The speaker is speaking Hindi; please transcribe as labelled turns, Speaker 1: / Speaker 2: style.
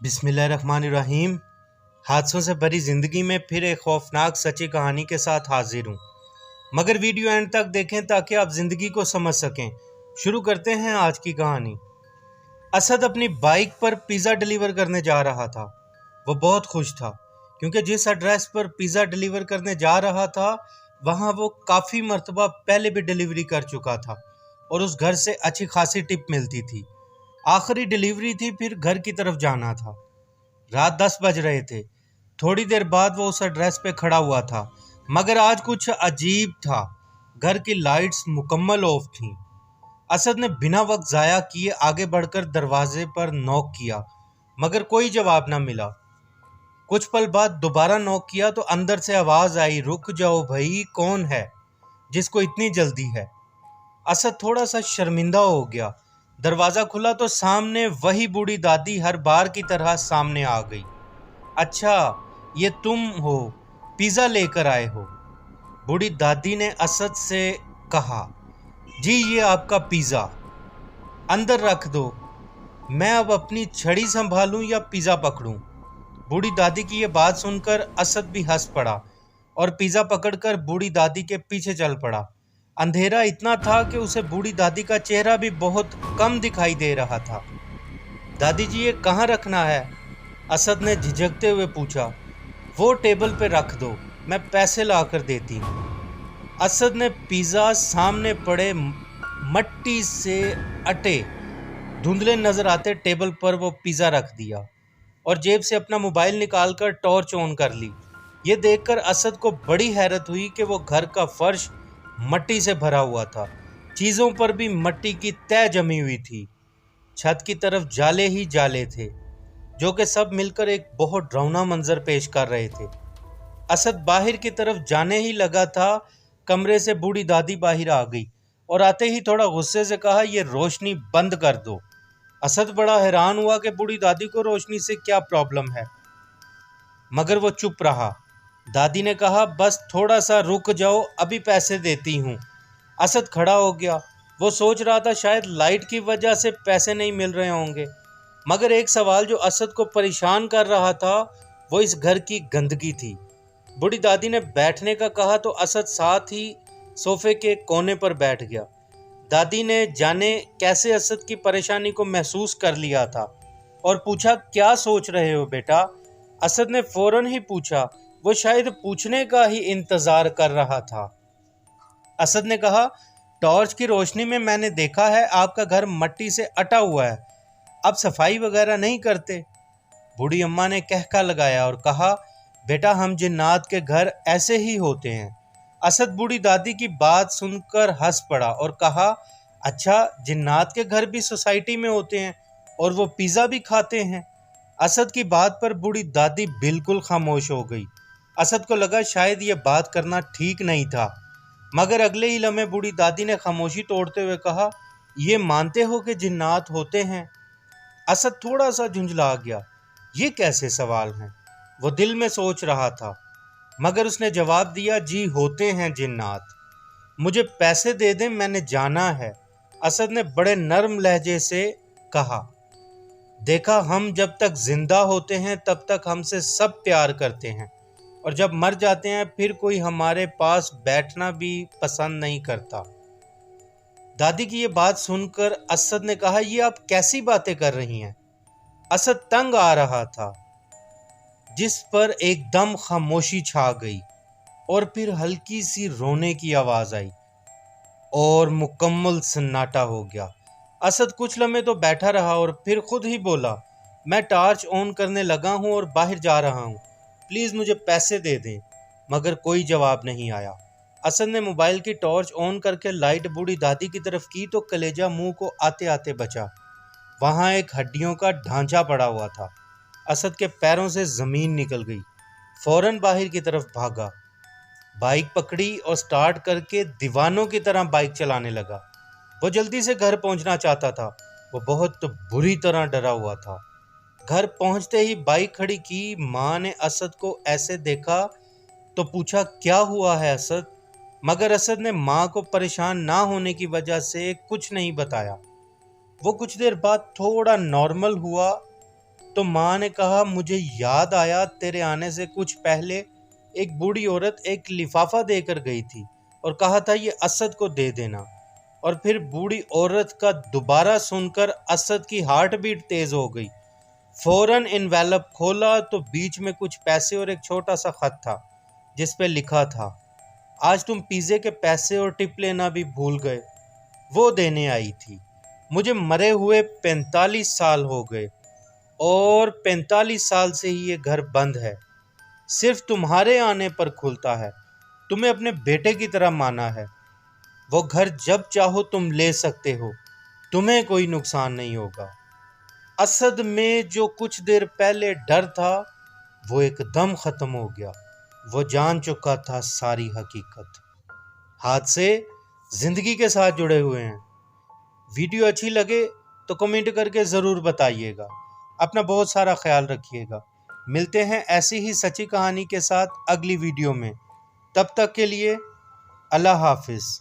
Speaker 1: बिस्मिल्लाहिर्रहमानिर्रहीम। हादसों से भरी ज़िंदगी में फिर एक खौफनाक सच्ची कहानी के साथ हाजिर हूँ, मगर वीडियो एंड तक देखें ताकि आप ज़िंदगी को समझ सकें। शुरू करते हैं आज की कहानी। असद अपनी बाइक पर पिज़्ज़ा डिलीवर करने जा रहा था। वो बहुत खुश था क्योंकि जिस एड्रेस पर पिज़्ज़ा डिलीवर करने जा रहा था वहाँ वो काफ़ी मरतबा पहले भी डिलीवरी कर चुका था और उस घर से अच्छी खासी टिप मिलती थी। आखिरी डिलीवरी थी, फिर घर की तरफ जाना था। रात 10 बज रहे थे। थोड़ी देर बाद वो उस एड्रेस पे खड़ा हुआ था, मगर आज कुछ अजीब था। घर की लाइट्स मुकम्मल ऑफ थीं। असद ने बिना वक्त ज़ाया किए आगे बढ़कर दरवाजे पर नॉक किया, मगर कोई जवाब न मिला। कुछ पल बाद दोबारा नॉक किया तो अंदर से आवाज़ आई, रुक जाओ भाई, कौन है जिसको इतनी जल्दी है। असद थोड़ा सा शर्मिंदा हो गया। दरवाज़ा खुला तो सामने वही बूढ़ी दादी हर बार की तरह सामने आ गई। अच्छा, ये तुम हो, पिज़्ज़ा लेकर आए हो? बूढ़ी दादी ने असद से कहा। जी, ये आपका पिज़्ज़ा, अंदर रख दो। मैं अब अपनी छड़ी संभालूं या पिज़्ज़ा पकड़ूं? बूढ़ी दादी की ये बात सुनकर असद भी हंस पड़ा और पिज़्ज़ा पकड़कर बूढ़ी दादी के पीछे चल पड़ा। अंधेरा इतना था कि उसे बूढ़ी दादी का चेहरा भी बहुत कम दिखाई दे रहा था। दादी जी, ये कहाँ रखना है? असद ने झिझकते हुए पूछा। वो टेबल पे रख दो, मैं पैसे ला कर देती हूँ। असद ने पिज़्ज़ा सामने पड़े मट्टी से अटे धुंधले नजर आते टेबल पर वो पिज़्ज़ा रख दिया और जेब से अपना मोबाइल निकालकर टॉर्च ऑन कर ली। ये देखकर असद को बड़ी हैरत हुई कि वो घर का फर्श मट्टी से भरा हुआ था। चीज़ों पर भी मट्टी की तह जमी हुई थी। छत की तरफ जाले ही जाले थे, जो कि सब मिलकर एक बहुत डरावना मंजर पेश कर रहे थे। असद बाहर की तरफ जाने ही लगा था, कमरे से बूढ़ी दादी बाहर आ गई और आते ही थोड़ा गुस्से से कहा, ये रोशनी बंद कर दो। असद बड़ा हैरान हुआ कि बूढ़ी दादी को रोशनी से क्या प्रॉब्लम है, मगर वो चुप रहा। दादी ने कहा, बस थोड़ा सा रुक जाओ, अभी पैसे देती हूँ। असद खड़ा हो गया। वो सोच रहा था शायद लाइट की वजह से पैसे नहीं मिल रहे होंगे, मगर एक सवाल जो असद को परेशान कर रहा था वो इस घर की गंदगी थी। बूढ़ी दादी ने बैठने का कहा तो असद साथ ही सोफे के कोने पर बैठ गया। दादी ने जाने कैसे असद की परेशानी को महसूस कर लिया था और पूछा, क्या सोच रहे हो बेटा? असद ने फौरन ही पूछा। वो शायद पूछने का ही इंतजार कर रहा था। असद ने कहा, टॉर्च की रोशनी में मैंने देखा है आपका घर मट्टी से अटा हुआ है, अब सफाई वगैरह नहीं करते। बूढ़ी अम्मा ने कहका लगाया और कहा, बेटा, हम जिन्नात के घर ऐसे ही होते हैं। असद बूढ़ी दादी की बात सुनकर हंस पड़ा और कहा, अच्छा, जिन्नात के घर भी सोसाइटी में होते हैं और वो पिज़्ज़ा भी खाते हैं? असद की बात पर बूढ़ी दादी बिल्कुल खामोश हो गई। असद को लगा शायद ये बात करना ठीक नहीं था, मगर अगले ही लम्हे बूढ़ी दादी ने खामोशी तोड़ते हुए कहा, ये मानते हो कि जिन्नात होते हैं? असद थोड़ा सा झुंझला गया। ये कैसे सवाल हैं, वो दिल में सोच रहा था, मगर उसने जवाब दिया, जी होते हैं जिन्नात। मुझे पैसे दे दें, मैंने जाना है। असद ने बड़े नर्म लहजे से कहा, देखा, हम जब तक जिंदा होते हैं तब तक हमसे सब प्यार करते हैं और जब मर जाते हैं फिर कोई हमारे पास बैठना भी पसंद नहीं करता। दादी की ये बात सुनकर असद ने कहा, ये आप कैसी बातें कर रही हैं? असद तंग आ रहा था, जिस पर एकदम खामोशी छा गई और फिर हल्की सी रोने की आवाज आई और मुकम्मल सन्नाटा हो गया। असद कुछ लम्हे तो बैठा रहा और फिर खुद ही बोला, मैं टॉर्च ऑन करने लगा हूं और बाहर जा रहा हूं, प्लीज़ मुझे पैसे दे दें। मगर कोई जवाब नहीं आया। असद ने मोबाइल की टॉर्च ऑन करके लाइट बूढ़ी दादी की तरफ की तो कलेजा मुंह को आते आते बचा। वहाँ एक हड्डियों का ढांचा पड़ा हुआ था। असद के पैरों से ज़मीन निकल गई। फौरन बाहर की तरफ भागा, बाइक पकड़ी और स्टार्ट करके दीवानों की तरह बाइक चलाने लगा। वो जल्दी से घर पहुंचना चाहता था। वो बहुत बुरी तरह डरा हुआ था। घर पहुंचते ही बाइक खड़ी की। माँ ने असद को ऐसे देखा तो पूछा, क्या हुआ है असद? मगर असद ने माँ को परेशान ना होने की वजह से कुछ नहीं बताया। वो कुछ देर बाद थोड़ा नॉर्मल हुआ तो माँ ने कहा, मुझे याद आया तेरे आने से कुछ पहले एक बूढ़ी औरत एक लिफाफा देकर गई थी और कहा था ये असद को दे देना। और फिर बूढ़ी औरत का दोबारा सुनकर असद की हार्ट बीट तेज हो गई। फौरन इन्वेलप खोला तो बीच में कुछ पैसे और एक छोटा सा खत था जिस पे लिखा था, आज तुम पिज़्ज़े के पैसे और टिप लेना भी भूल गए। वो देने आई थी। मुझे मरे हुए 45 साल हो गए और 45 साल से ही ये घर बंद है। सिर्फ तुम्हारे आने पर खुलता है। तुम्हें अपने बेटे की तरह माना है। वो घर जब चाहो तुम ले सकते हो। तुम्हें कोई नुकसान नहीं होगा। असद में जो कुछ देर पहले डर था वो एकदम खत्म हो गया। वो जान चुका था सारी हकीकत। हादसे जिंदगी के साथ जुड़े हुए हैं। वीडियो अच्छी लगे तो कमेंट करके ज़रूर बताइएगा। अपना बहुत सारा ख्याल रखिएगा। मिलते हैं ऐसी ही सच्ची कहानी के साथ अगली वीडियो में। तब तक के लिए अल्लाह हाफिज़।